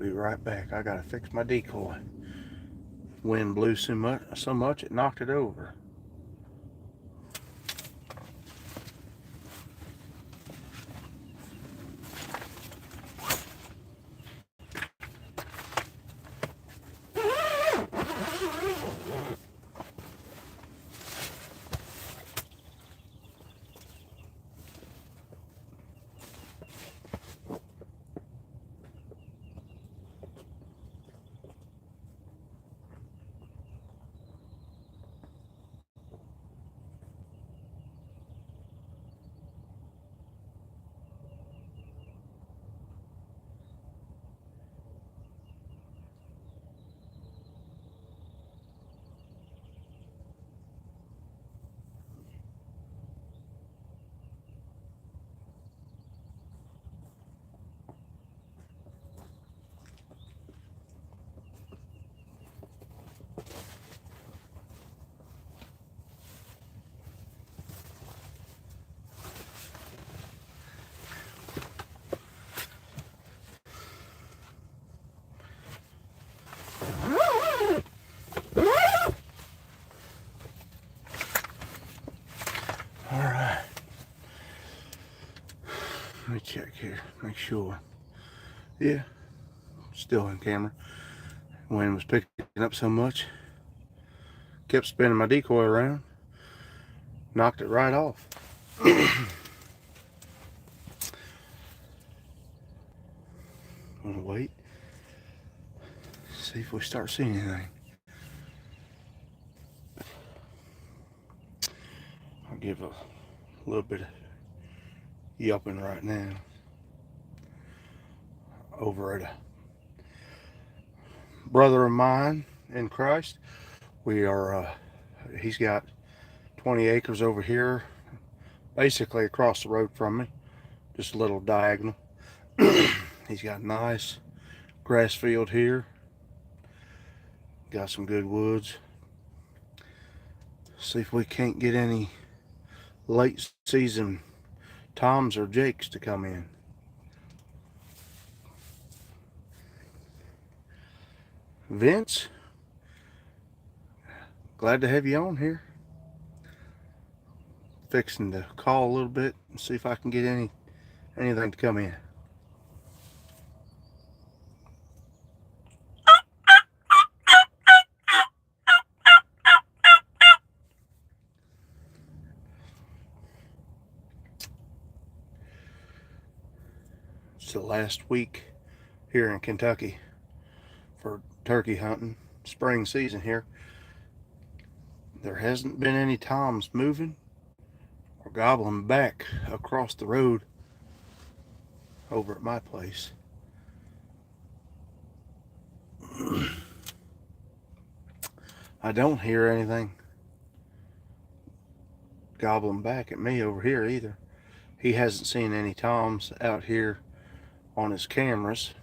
be right back. I gotta fix my decoy. Wind blew so much it knocked it over. Alright. Let me check here, make sure. Yeah, still in camera. Wind was picking up so much. Kept spinning my decoy around. Knocked it right off. Gonna wait. See if we start seeing anything. I'll give a little bit of yelping right now. Over at a brother of mine in Christ. We are, he's got 20 acres over here, basically across the road from me, just a little diagonal. He's got a nice grass field here, got some good woods. See if we can't get any late season Toms or Jakes to come in. Vince, glad to have you on here. Fixing to call a little bit and see if I can get anything to come in. It's the last week here in Kentucky for turkey hunting, spring season here. There hasn't been any toms moving or gobbling back across the road over at my place. I don't hear anything gobbling back at me over here either. He hasn't seen any toms out here on his cameras,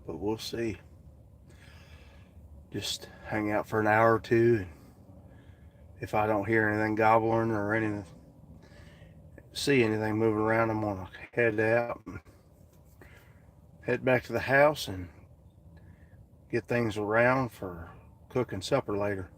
but we'll see. Just hang out for an hour or two, and if I don't hear anything gobbling or anything, see anything moving around, I'm gonna head out and head back to the house and get things around for cooking supper later.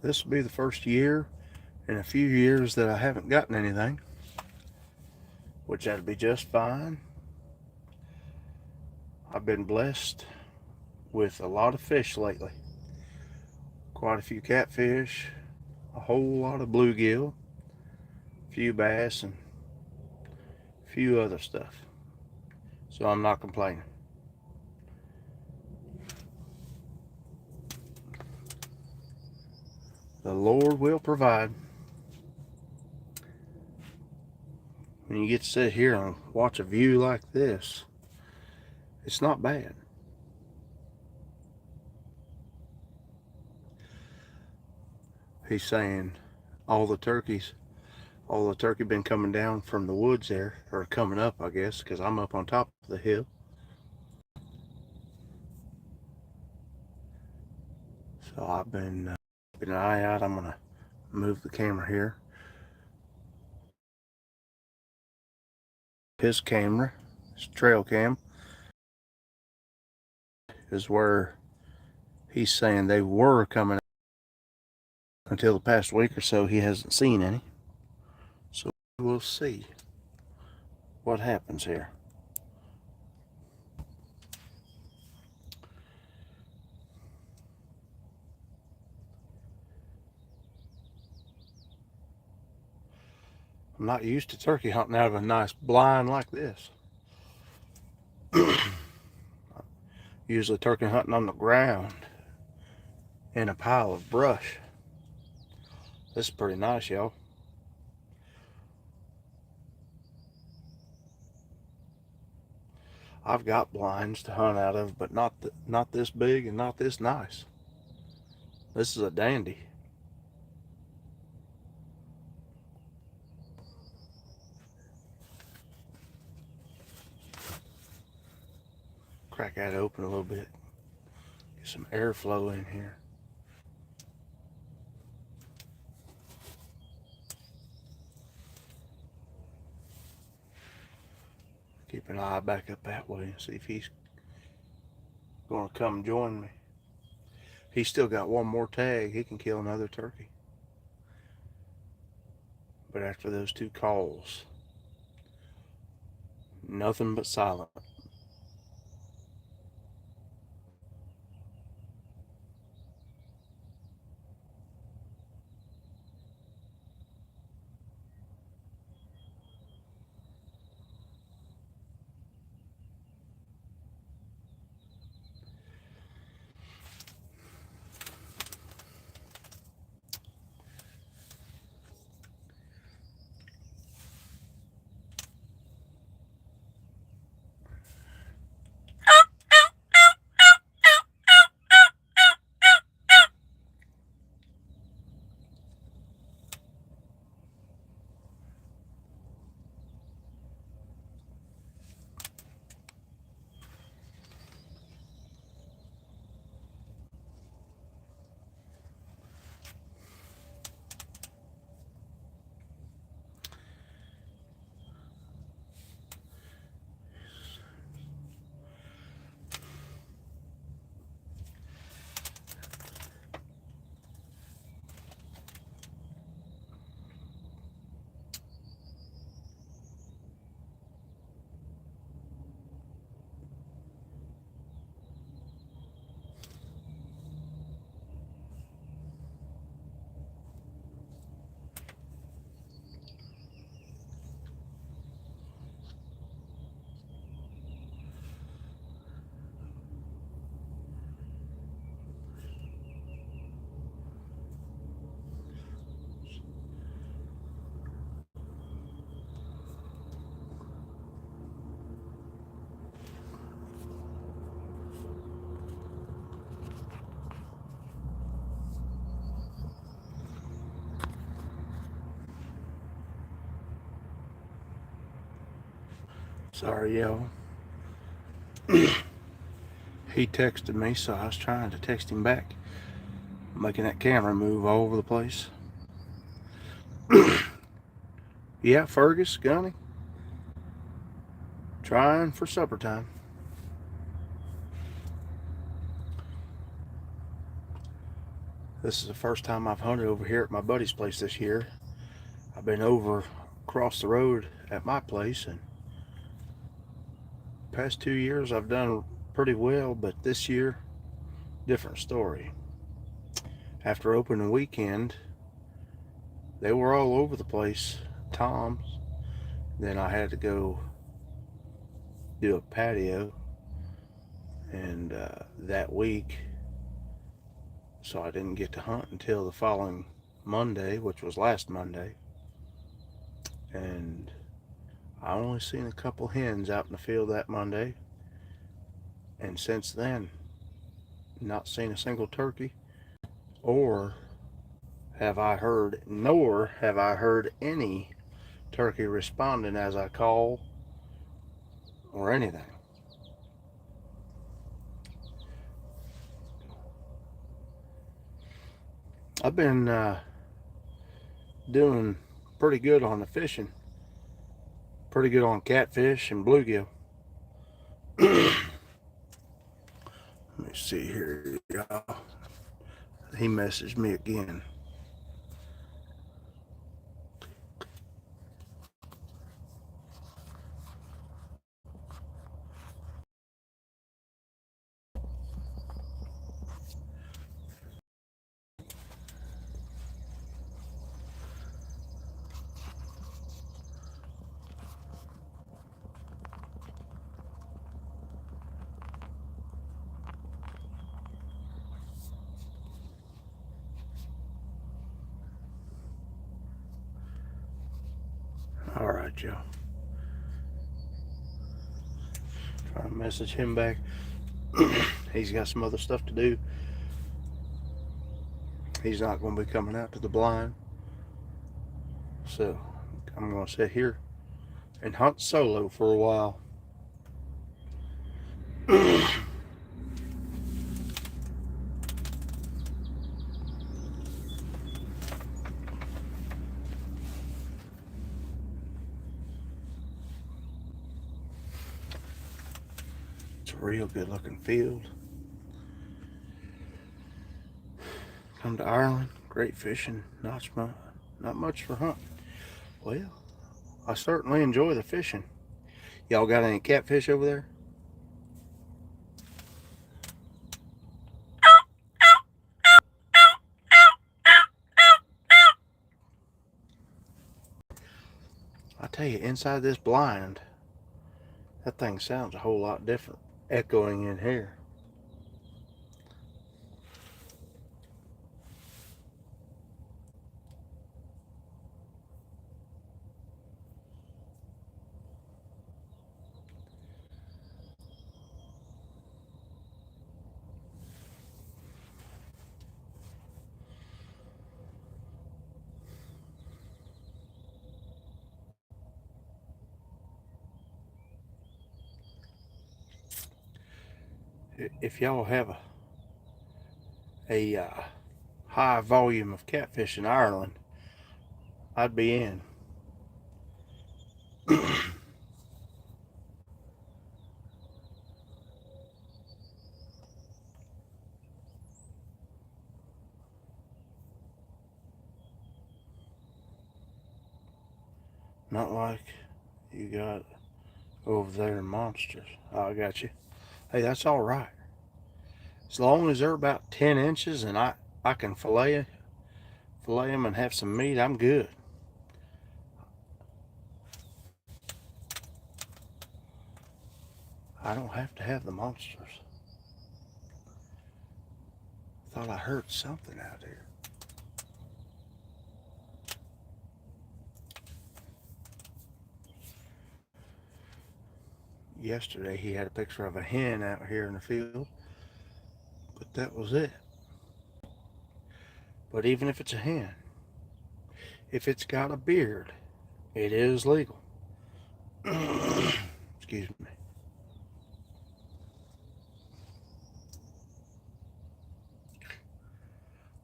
This will be the first year in a few years that I haven't gotten anything, which that'd be just fine. I've been blessed with a lot of fish lately. Quite a few catfish, a whole lot of bluegill, a few bass, and a few other stuff. So I'm not complaining. The Lord will provide. When you get to sit here and watch a view like this, it's not bad. he's saying all the turkey been coming down from the woods there, or coming up, I guess, because I'm up on top of the hill. So I've been keeping an eye out. I'm gonna move the camera here. His camera, his trail cam, is where he's saying they were coming out. Until the past week or so, he hasn't seen any. So we'll see what happens here. I'm not used to turkey hunting out of a nice blind like this. Usually turkey hunting on the ground in a pile of brush. This is pretty nice, y'all. I've got blinds to hunt out of, but not this big and not this nice. This is a dandy. Crack that open a little bit. Get some airflow in here. Keep an eye back up that way and see if he's going to come join me. He's still got one more tag. He can kill another turkey. But after those two calls, nothing but silent. Sorry, y'all. He texted me, so I was trying to text him back, making that camera move all over the place. Yeah, Fergus, Gunny. Trying for supper time. This is the first time I've hunted over here at my buddy's place this year. I've been over across the road at my place, and past 2 years I've done pretty well, but this year, different story. After opening weekend, they were all over the place, toms. Then I had to go do a patio, and that week, so I didn't get to hunt until the following Monday, which was last Monday. And I only seen a couple hens out in the field that Monday, and since then, not seen a single turkey or have I heard, nor have I heard any turkey responding as I call or anything. I've been doing pretty good on the fishing. Pretty good on catfish and bluegill. Let me see here, y'all. He messaged me again. All right, y'all. Try to message him back. He's got some other stuff to do. He's not going to be coming out to the blind. So I'm going to sit here and hunt solo for a while. It's a real good looking field. Come to Ireland, great fishing, not much for hunting. Well, I certainly enjoy the fishing. Y'all got any catfish over there? I tell you, inside this blind, that thing sounds a whole lot different echoing in here. If y'all have a high volume of catfish in Ireland, I'd be in. Not like you got over there in Monsters. Oh, I got you. Hey, that's all right. As long as they're about 10 inches and I can fillet them and have some meat, I'm good. I don't have to have the monsters. Thought I heard something out here. Yesterday he had a picture of a hen out here in the field, but that was it. But even if it's a hen, if it's got a beard, it is legal. Excuse me.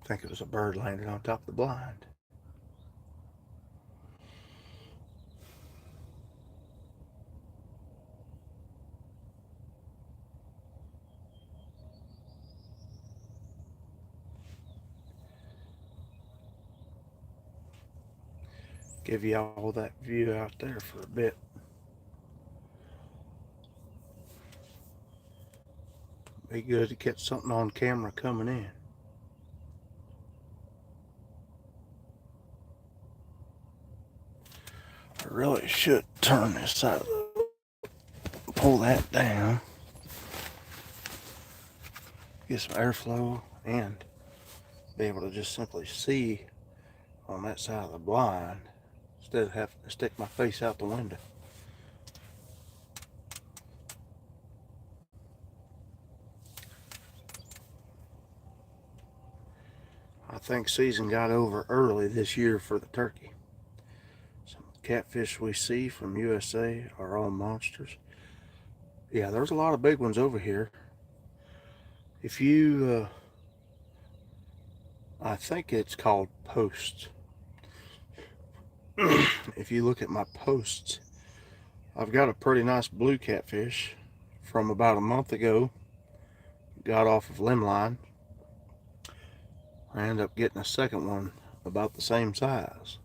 I think it was a bird landing on top of the blind. Give y'all that view out there for a bit. Be good to catch something on camera coming in. I really should turn this side of the, pull that down, get some airflow, and be able to just simply see on that side of the blind instead of having to stick my face out the window. I think season got over early this year for the turkey. Some catfish we see from USA are all monsters. Yeah, there's a lot of big ones over here. If you, I think it's called posts. If you look at my posts, I've got a pretty nice blue catfish from about a month ago. Got off of Limline. I ended up getting a second one about the same size.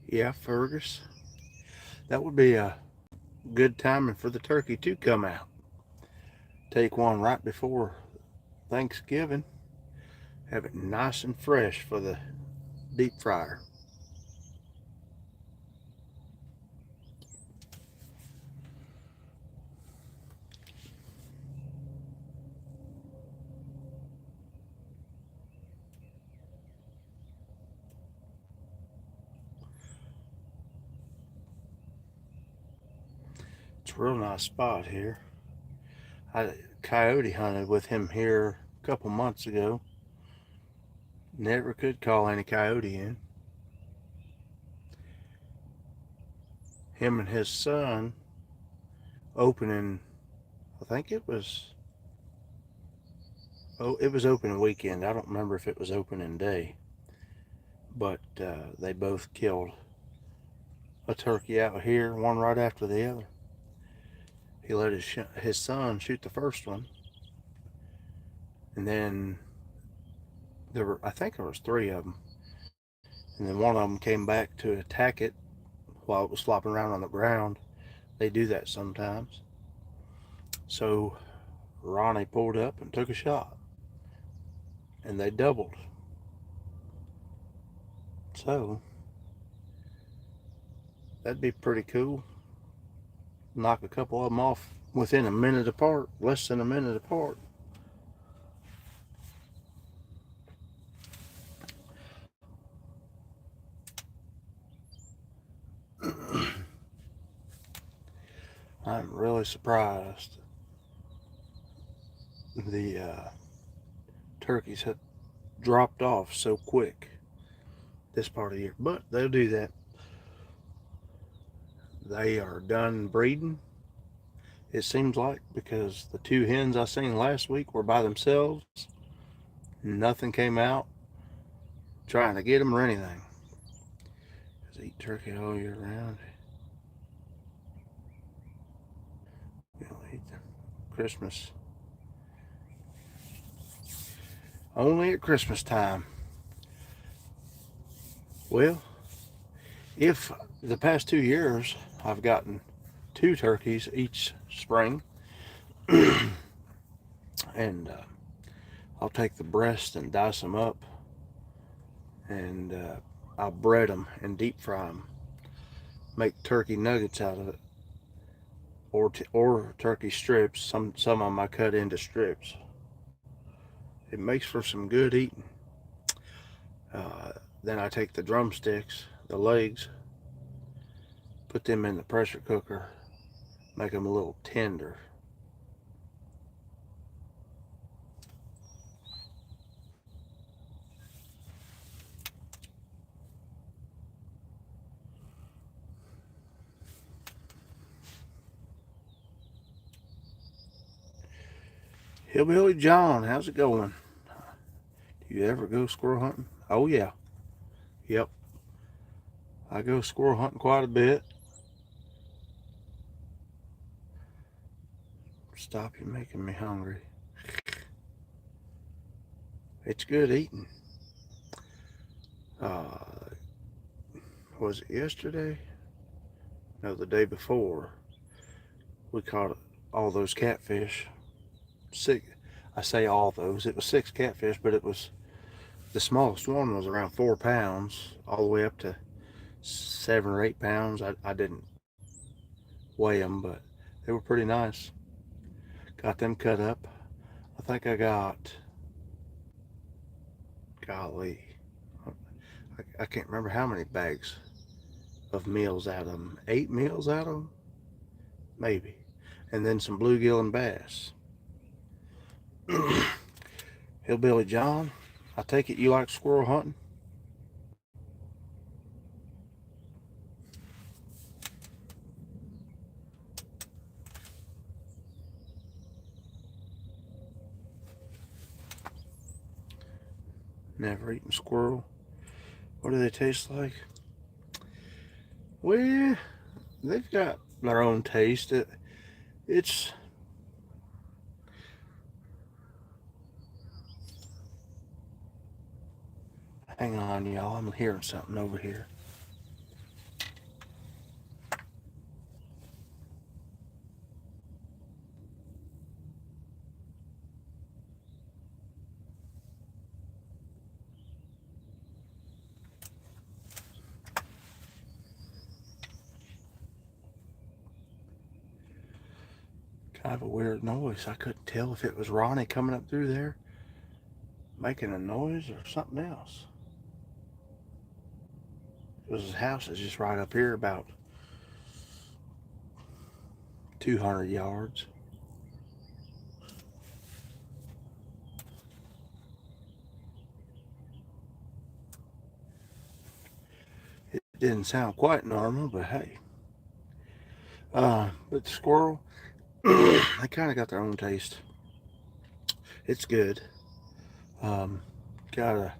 Yeah, Fergus, that would be a good timing for the turkey to come out. Take one right before Thanksgiving. Have it nice and fresh for the deep fryer. It's a real nice spot here. I coyote hunted with him here a couple months ago. Never could call any coyote in. Him and his son opening, I think it was, oh, it was opening weekend. I don't remember if it was opening day, but they both killed a turkey out here, one right after the other. He let his son shoot the first one, and then I think there was three of them, and then one of them came back to attack it while it was flopping around on the ground. They do that sometimes. So Ronnie pulled up and took a shot, and they doubled. So that'd be pretty cool. Knock a couple of them off within a minute apart, less than a minute apart. I'm really surprised the turkeys have dropped off so quick this part of the year, but they'll do that. They are done breeding, it seems like, because the two hens I seen last week were by themselves. Nothing came out trying to get them or anything. Just eat turkey all year round. We'll eat Christmas only at Christmas time. Well, if the past 2 years I've gotten 2 turkeys each spring, and I'll take the breast and dice them up, and I'll bread them and deep fry them, make turkey nuggets out of it, or turkey strips. Some of them I cut into strips. It makes for some good eating. Then I take the drumsticks, the legs, put them in the pressure cooker, make them a little tender. Hillbilly John, how's it going? Do you ever go squirrel hunting? Oh yeah. Yep. I go squirrel hunting quite a bit. Stop you making me hungry. It's good eating. Uh, was it yesterday? No, the day before. We caught all those catfish. Six. I say all those. It was 6 catfish, but it was the smallest one was around 4 pounds, all the way up to 7 or 8 pounds. I didn't weigh them, but they were pretty nice. Got them cut up. I think I got, golly, I can't remember how many bags of meals out of them. 8 meals out of them, maybe. And then some bluegill and bass. Hillbilly John, I take it you like squirrel hunting? Never eaten squirrel. What do they taste like? Well, they've got their own taste. It's hang on, y'all. I'm hearing something over here. Kind of a weird noise. I couldn't tell if it was Ronnie coming up through there making a noise or something else. Because his house is just right up here, about 200 yards. It didn't sound quite normal, but hey. But the squirrel, they kind of got their own taste. It's good. Um, gotta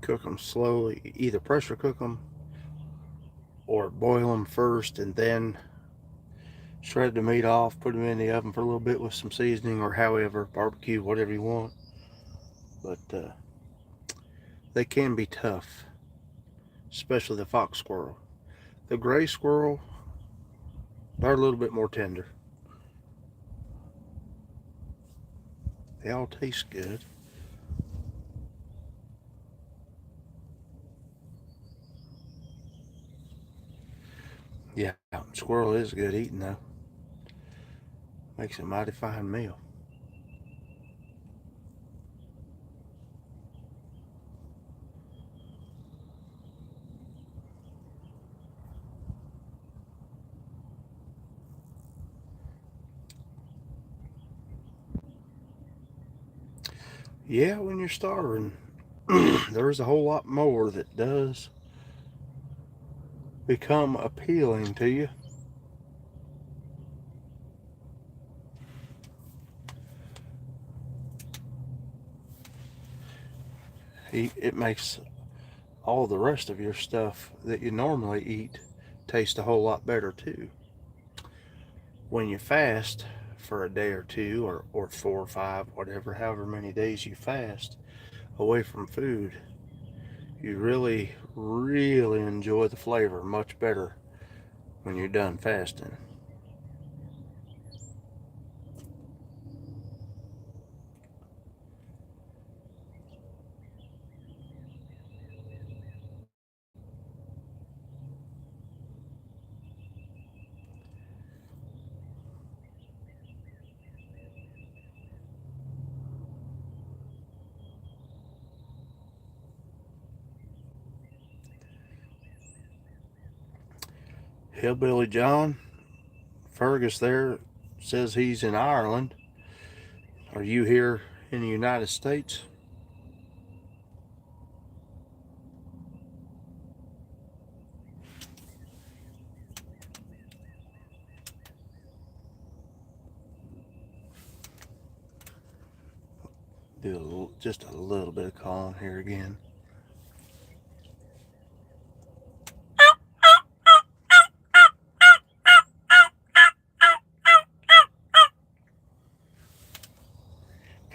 cook them slowly. Either pressure cook them or boil them first and then shred the meat off, put them in the oven for a little bit with some seasoning or however, barbecue, whatever you want. But they can be tough, especially the fox squirrel. The gray squirrel, they're a little bit more tender. They all taste good. Yeah, squirrel is good eating though. Makes a mighty fine meal. Yeah, when you're starving, there's a whole lot more that does become appealing to you. It makes all the rest of your stuff that you normally eat taste a whole lot better too. When you fast for a day or two, or 4 or 5, whatever, however many days you fast away from food, you really, really enjoy the flavor much better when you're done fasting. Hillbilly John, Fergus there says he's in Ireland. Are you here in the United States? Do just a little bit of calling here again.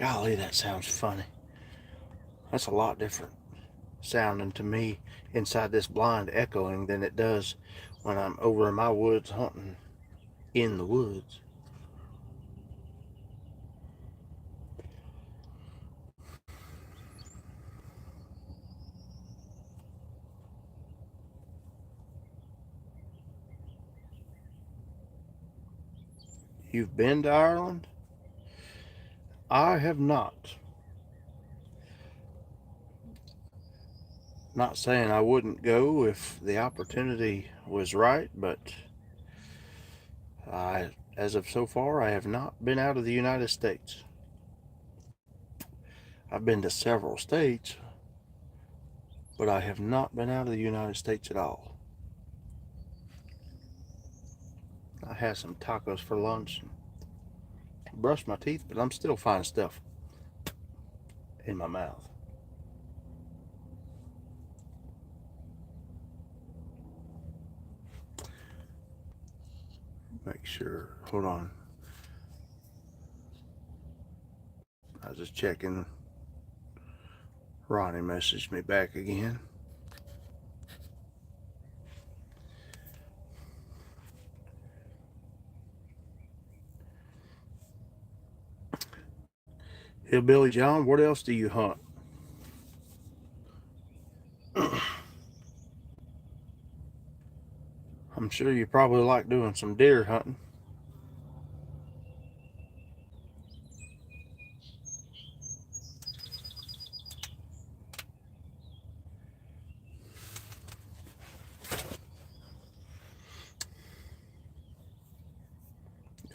Golly, that sounds funny. That's a lot different sounding to me inside this blind echoing than it does when I'm over in my woods hunting in the woods. You've been to Ireland? I have not. Not saying I wouldn't go if the opportunity was right, but as of so far, I have not been out of the United States. I've been to several states, but I have not been out of the United States at all. I had some tacos for lunch and brushed my teeth, but I'm still finding stuff in my mouth. Make sure, hold on. I was just checking. Ronnie messaged me back again. Hillbilly John, what else do you hunt? I'm sure you probably like doing some deer hunting.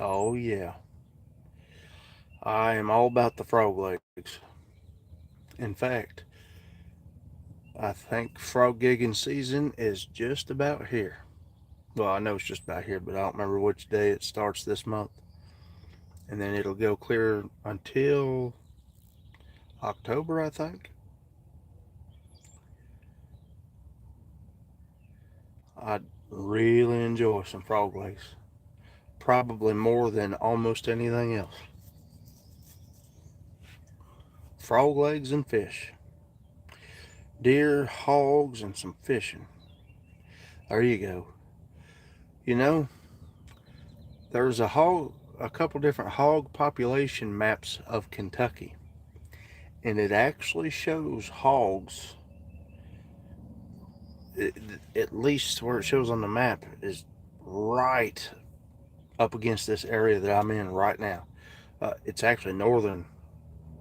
Oh yeah, I am all about the frog legs. In fact, I think frog gigging season is just about here. Well, I know it's just about here, but I don't remember which day it starts this month. And then it'll go clear until October, I think. I'd really enjoy some frog legs. Probably more than almost anything else. Frog legs and fish. Deer, hogs, and some fishing. There you go. You know, there's a couple different hog population maps of Kentucky, and it actually shows hogs. At least where it shows on the map is right up against this area that I'm in right now. It's actually northern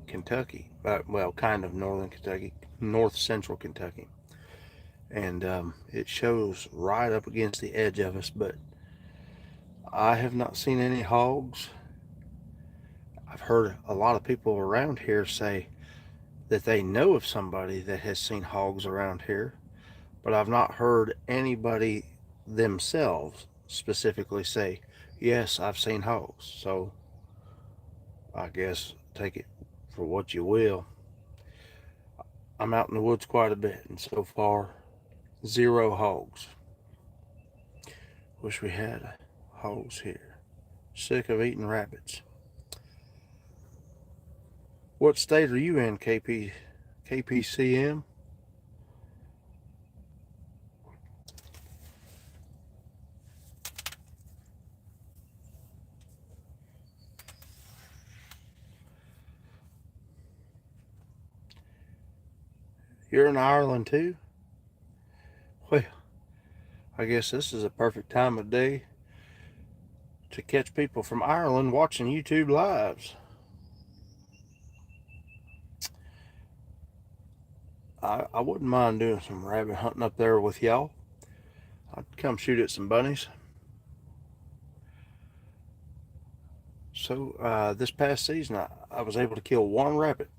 Kentucky, well, kind of northern Kentucky, north central Kentucky, and it shows right up against the edge of us. But I have not seen any hogs. I've heard a lot of people around here say that they know of somebody that has seen hogs around here, but I've not heard anybody themselves specifically say, yes, I've seen hogs. So I guess take it for what you will. I'm out in the woods quite a bit, and so far, zero hogs. Wish we had hogs here. Sick of eating rabbits. What state are you in, KPCM? You're in Ireland too? Well, I guess this is a perfect time of day to catch people from Ireland watching YouTube lives. I wouldn't mind doing some rabbit hunting up there with y'all. I'd come shoot at some bunnies. So this past season, I was able to kill one rabbit.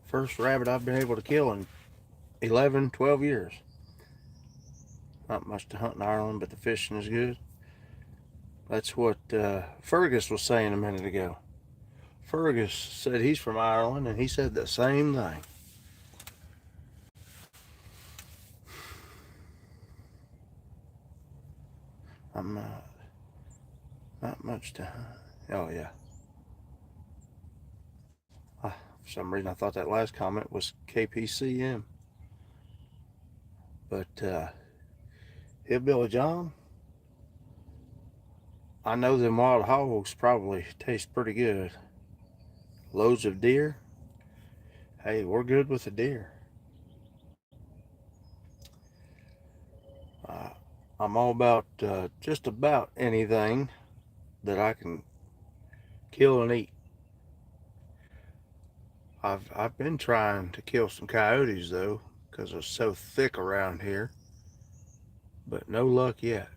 First rabbit I've been able to kill in 11, 12 years. Not much to hunt in Ireland, but the fishing is good. That's what Fergus was saying a minute ago. Fergus said he's from Ireland, and he said the same thing. I'm not much to hunt. Oh yeah. For some reason I thought that last comment was KPCM. But Hillbilly John, I know them wild hogs probably taste pretty good. Loads of deer. Hey, we're good with the deer. Uh, I'm all about just about anything that I can kill and eat. I've been trying to kill some coyotes though, because they're so thick around here, but no luck yet.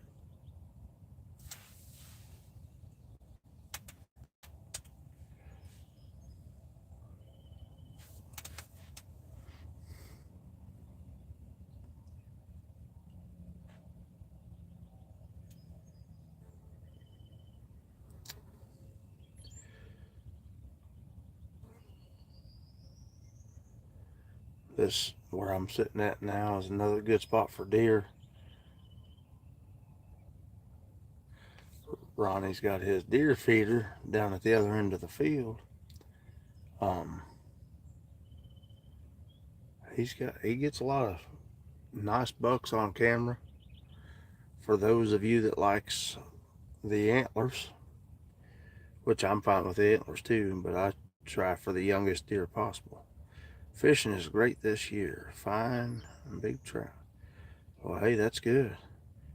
This where I'm sitting at now is another good spot for deer. Ronnie's got his deer feeder down at the other end of the field. Um, he gets a lot of nice bucks on camera. For those of you that likes the antlers, which I'm fine with the antlers too, but I try for the youngest deer possible. Fishing is great this year. Fine and big trout. Well, hey, that's good.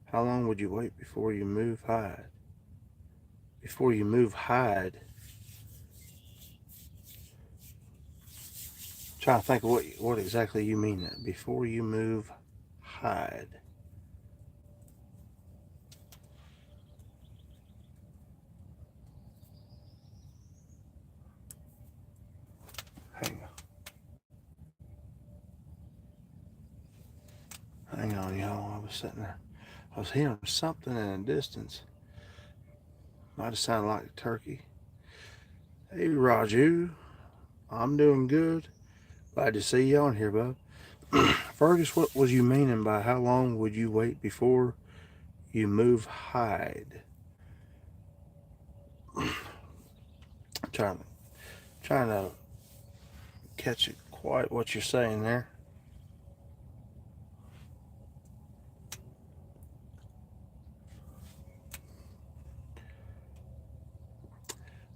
How long would you wait before you move hide? Before you move hide. Trying to think of what exactly you mean that. Before you move hide. Hang on. Hang on, y'all. I was sitting there. I was hearing something in the distance. Might have sounded like a turkey. Hey, Raju. I'm doing good. Glad to see you on here, bub. Fergus, what was you meaning by how long would you wait before you move hide? trying to catch it quite what you're saying there.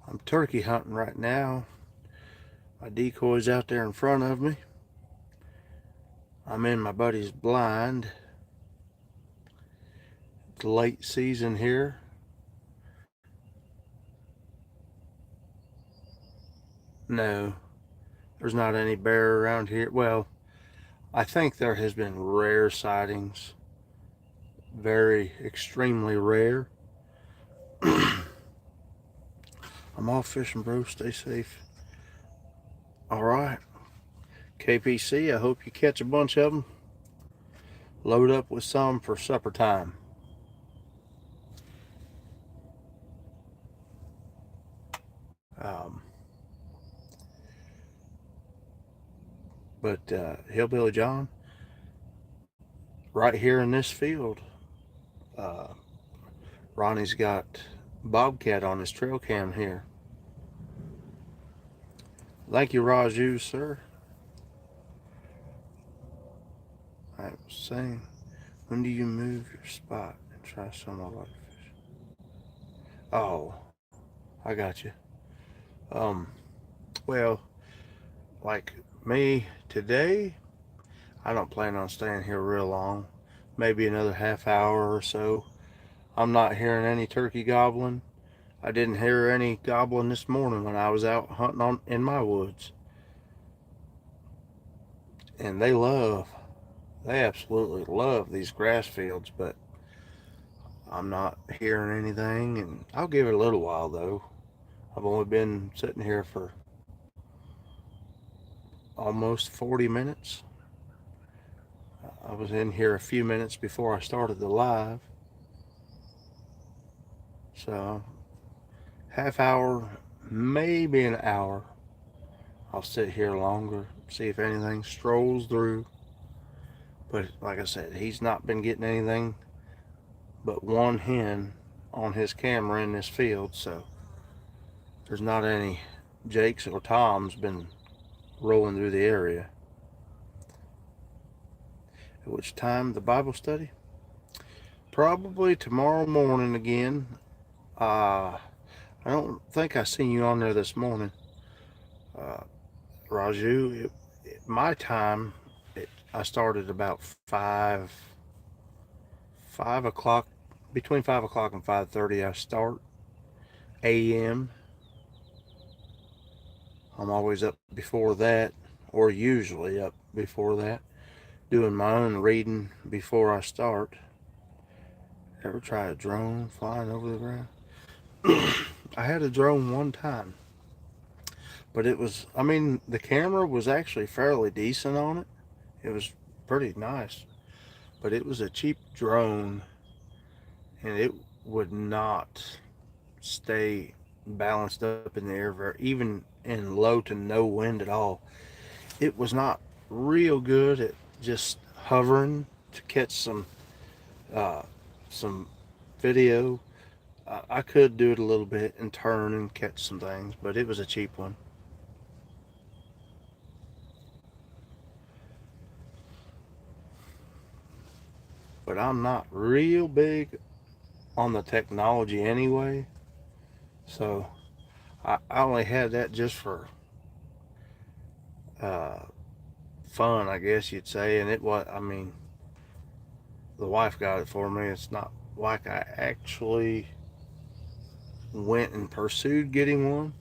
I'm turkey hunting right now. My decoy's out there in front of me. I'm in my buddy's blind. It's late season here. No, there's not any bear around here. Well, I think there has been rare sightings. Very extremely rare. I'm off fishing, bro. Stay safe. All right. KPC, I hope you catch a bunch of them. Load up with some for supper time. But Hillbilly John, right here in this field, Ronnie's got Bobcat on his trail cam here. Thank you, Raju, sir. I was saying, when do you move your spot and try some of our fish? Oh, I got you. Well, like me today, I don't plan on staying here real long. Maybe another half hour or so. I'm not hearing any turkey gobbling. I didn't hear any gobbling this morning when I was out hunting in my woods. And they absolutely love these grass fields, but I'm not hearing anything, and I'll give it a little while though. I've only been sitting here for almost 40 minutes. I was in here a few minutes before I started the live. So, half hour, maybe an hour. I'll sit here longer, see if anything strolls through. But like I said, he's not been getting anything but one hen on his camera in this field, so there's not any Jakes or Toms been rolling through the area. At which time the Bible study? Probably tomorrow morning again. I don't think I seen you on there this morning, Raju. My time, I started about 5 o'clock, between 5 o'clock and 5:30. I start a.m. I'm always up before that, or usually up before that, doing my own reading before I start. Ever try a drone flying over the ground? I had a drone one time, but it was, I mean, the camera was actually fairly decent on it. It was pretty nice, but it was a cheap drone, and it would not stay balanced up in the air, even in low to no wind at all. It was not real good at just hovering to catch some video. I could do it a little bit and turn and catch some things, but it was a cheap one. But I'm not real big on the technology anyway, so I only had that just for uh, fun, I guess you'd say. And it was, I mean, the wife got it for me. It's not like I actually went and pursued getting one,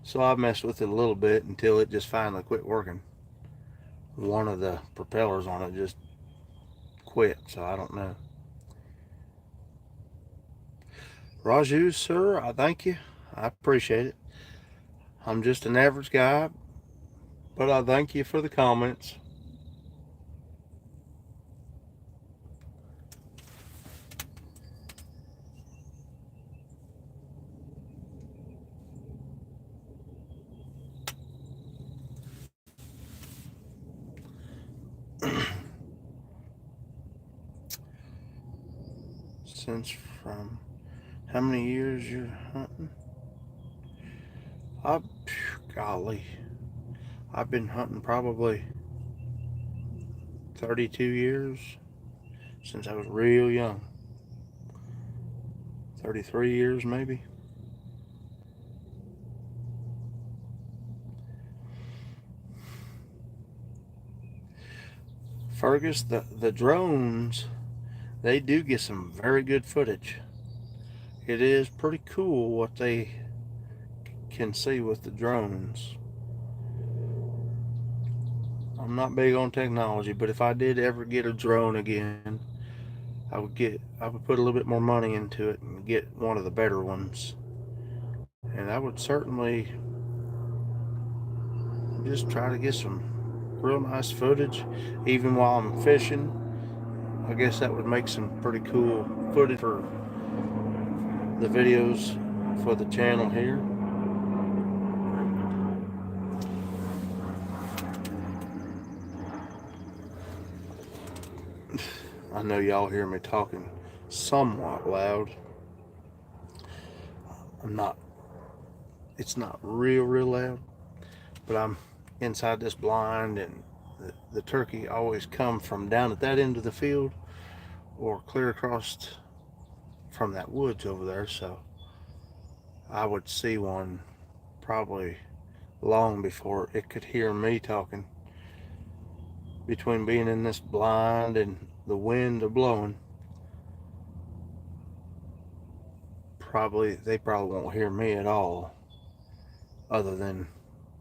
so I messed with it a little bit until it just finally quit working. One of the propellers on it just quit, so I don't know. Raju, sir, I thank you. I appreciate it. I'm just an average guy, but I thank you for the comments. Since from how many years you're hunting? Golly, I've been hunting probably 32 years, since I was real young. 33 years maybe. Fergus, the drones, they do get some very good footage. It is pretty cool what they can see with the drones. I'm not big on technology, but if I did ever get a drone again, I would put a little bit more money into it and get one of the better ones. And I would certainly just try to get some real nice footage, even while I'm fishing. I guess that would make some pretty cool footage for the videos for the channel here. I know y'all hear me talking somewhat loud. It's not real loud, but I'm inside this blind, and the turkey always come from down at that end of the field or clear across from that woods over there, so I would see one probably long before it could hear me talking. Between being in this blind and the wind blowing, they probably won't hear me at all, other than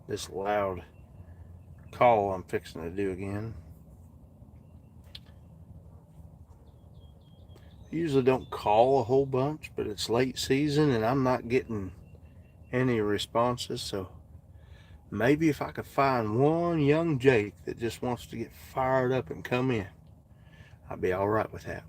this loud call I'm fixing to do again. Usually don't call a whole bunch, but it's late season and I'm not getting any responses, so maybe if I could find one young Jake that just wants to get fired up and come in, I'd be all right with that.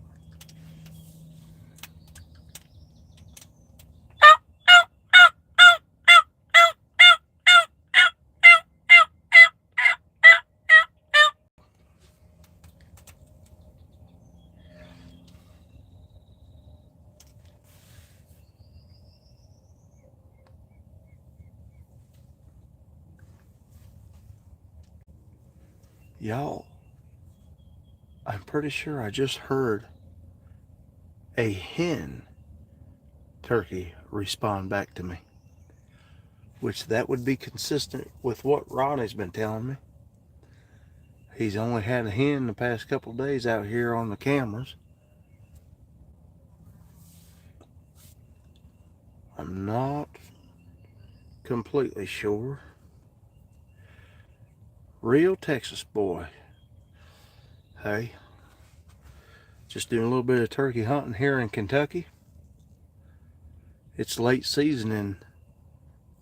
Y'all, I'm pretty sure I just heard a hen turkey respond back to me, which that would be consistent with what Ronnie's been telling me. He's only had a hen the past couple of days out here on the cameras. I'm not completely sure. Real Texas boy. Hey, just doing a little bit of turkey hunting here in Kentucky. It's late season and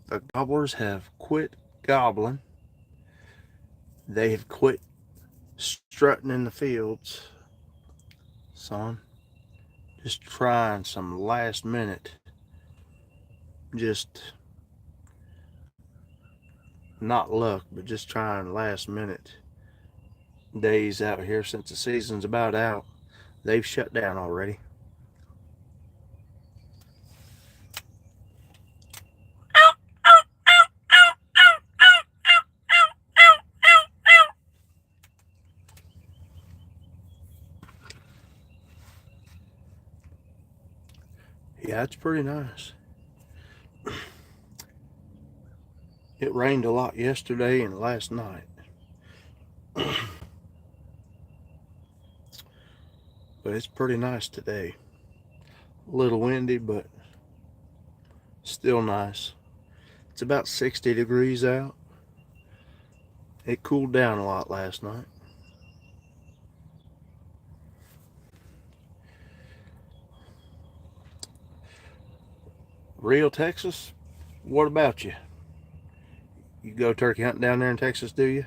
the gobblers have quit gobbling. They have quit strutting in the fields. Son, just trying some last minute, just not luck, but just trying last minute days out here since the season's about out. They've shut down already. Yeah, it's pretty nice. It rained a lot yesterday and last night. But it's pretty nice today. A little windy, but still nice. It's about 60 degrees out. It cooled down a lot last night. Real Texas, what about you? You go turkey hunting down there in Texas, do you?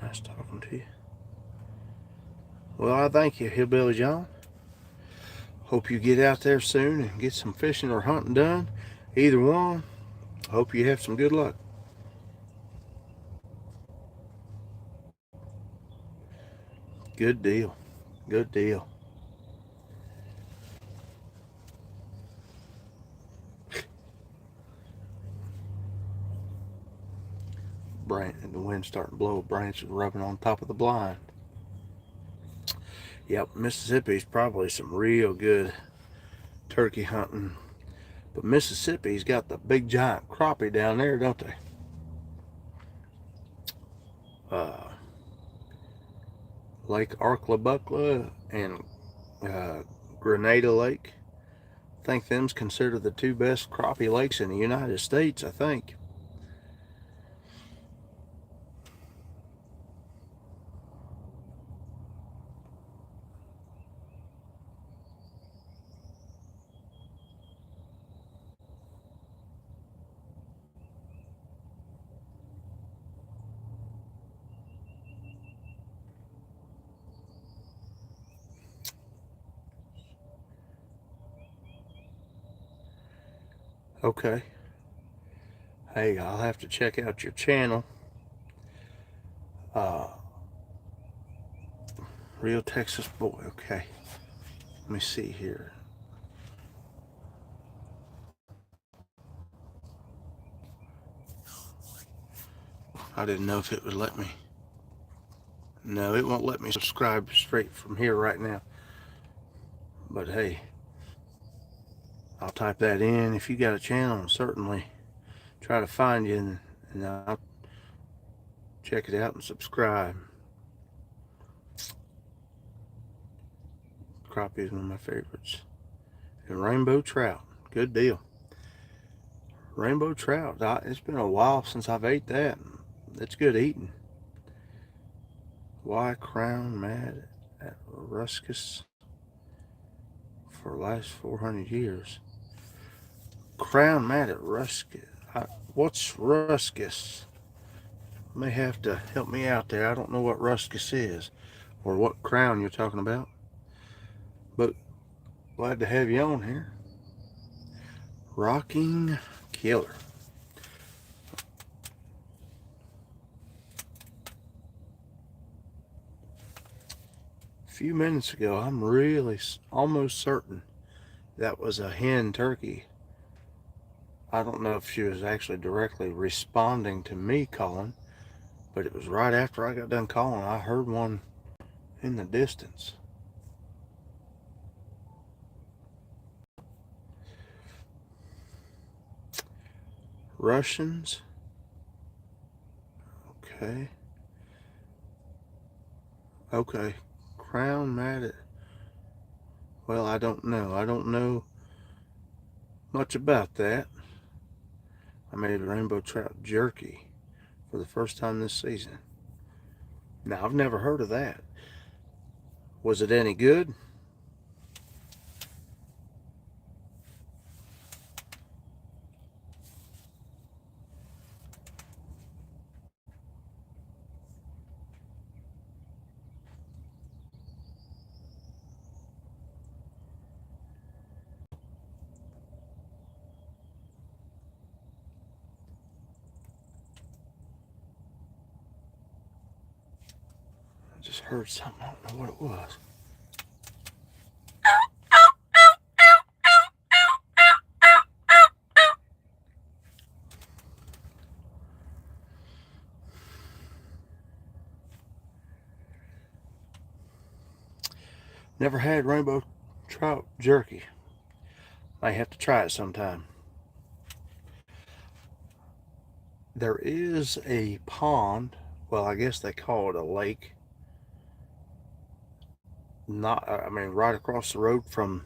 Nice talking to you. Well, I thank you, Hillbilly John. Hope you get out there soon and get some fishing or hunting done. Either one. Hope you have some good luck. Good deal. Good deal. And the wind's starting to blow. Branches rubbing on top of the blind. Yep, Mississippi's probably some real good turkey hunting. But Mississippi's got the big giant crappie down there, don't they? Lake Arkla and Grenada Lake. I think them's considered the two best crappie lakes in the United States, I think. Okay. Hey, I'll have to check out your channel. Real Texas boy. Okay. Let me see here. I didn't know if it would let me. No, it won't let me subscribe straight from here right now. But hey, I'll type that in. If you got a channel, I'll certainly try to find you and I'll check it out and subscribe. Crappie is one of my favorites. And rainbow trout. Good deal. Rainbow trout. It's been a while since I've ate that. It's good eating. Why crown mad at Ruscus for the last 400 years? Crown mad at Ruscus. What's Ruscus? May have to help me out there. I don't know what Ruscus is or what crown you're talking about, but glad to have you on here. Rocking Killer. A few minutes ago, I'm really almost certain that was a hen turkey. I don't know if she was actually directly responding to me calling, but it was right after I got done calling. I heard one in the distance. Russians. Okay. Okay. Crown Matted. Well, I don't know. I don't know much about that. I made rainbow trout jerky for the first time this season. Now, I've never heard of that. Was it any good? I just heard something. I don't know what it was. Never had rainbow trout jerky. Might have to try it sometime. There is a pond. Well, I guess they call it a lake. Right across the road from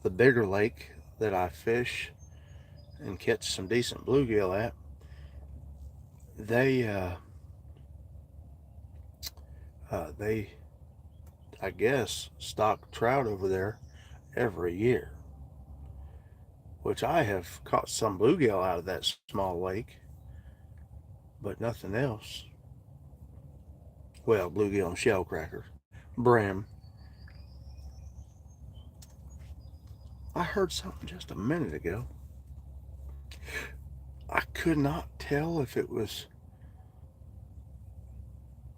the bigger lake that I fish and catch some decent bluegill at. They I guess, stock trout over there every year, which I have caught some bluegill out of that small lake, but nothing else. Well, bluegill and shellcracker, brim. I heard something just a minute ago. I could not tell if it was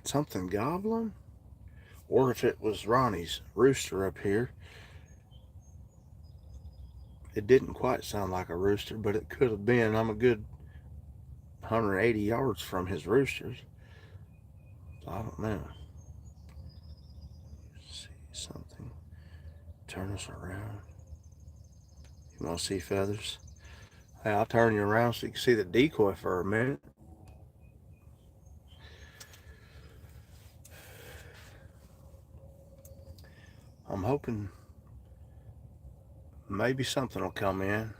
something gobbling or if it was Ronnie's rooster up here. It didn't quite sound like a rooster, but it could have been. I'm a good 180 yards from his roosters. So I don't know. Let's see something. Turn us around. You want to see feathers? Hey, I'll turn you around so you can see the decoy for a minute. I'm hoping maybe something will come in.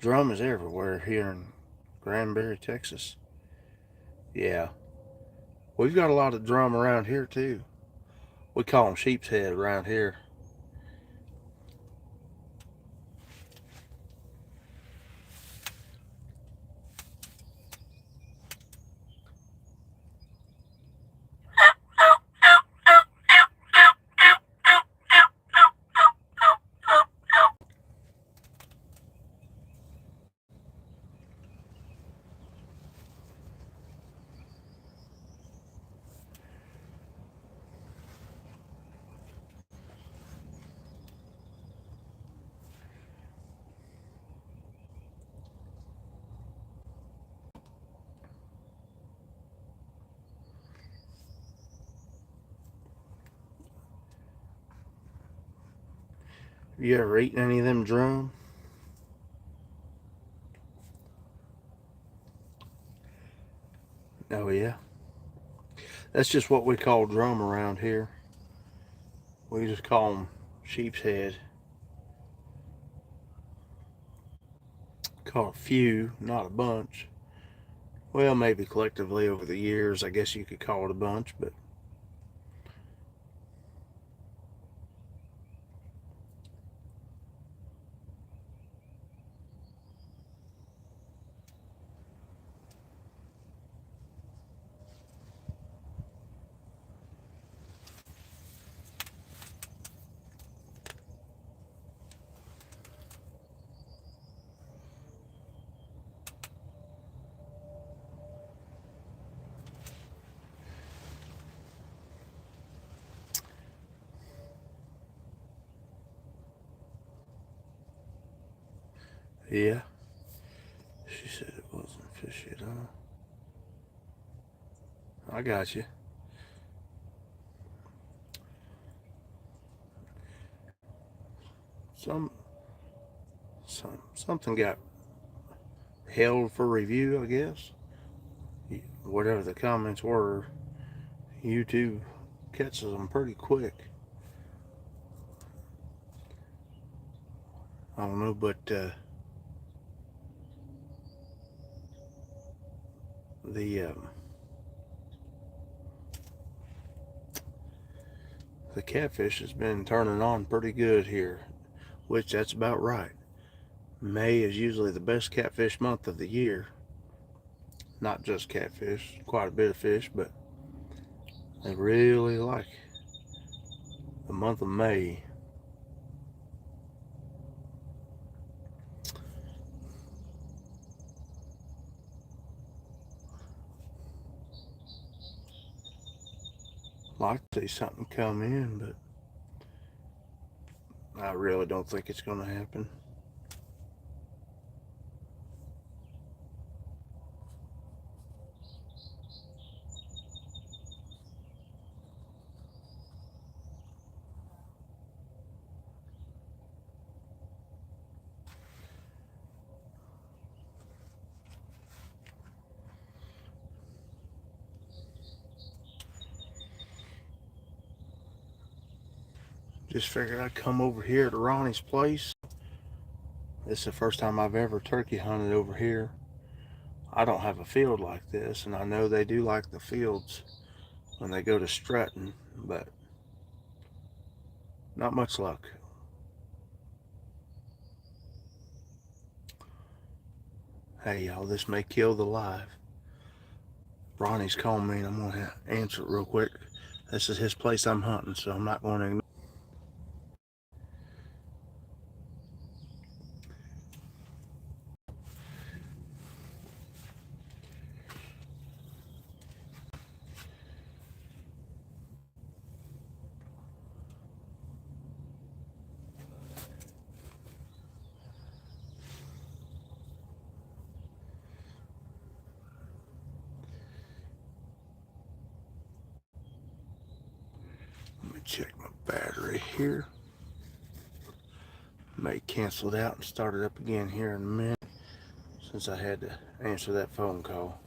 Drum is everywhere here in Granbury, Texas. Yeah, we've got a lot of drum around here too. We call them sheep's head around here. You ever eaten any of them drum? Oh yeah. That's just what we call drum around here. We just call them sheep's head. Call it few, not a bunch. Well, maybe collectively over the years, I guess you could call it a bunch, but Yeah. She said it wasn't fish yet, huh? I got you. Some something got held for review, I guess. Whatever the comments were, YouTube catches them pretty quick. I don't know, but the catfish has been turning on pretty good here, which that's about right. May is usually the best catfish month of the year. Not just catfish, quite a bit of fish, but they really like the month of May. Like to see something come in, but I really don't think it's going to happen. Just figured I'd come over here to Ronnie's place. This is the first time I've ever turkey hunted over here. I don't have a field like this, and I know they do like the fields when they go to strutting, but not much luck. Hey y'all, this may kill the live. Ronnie's calling me and I'm going to answer it real quick. This is his place I'm hunting, so I'm not going to ignore. Let me check my battery here. May cancel it out and start it up again here in a minute, since I had to answer that phone call.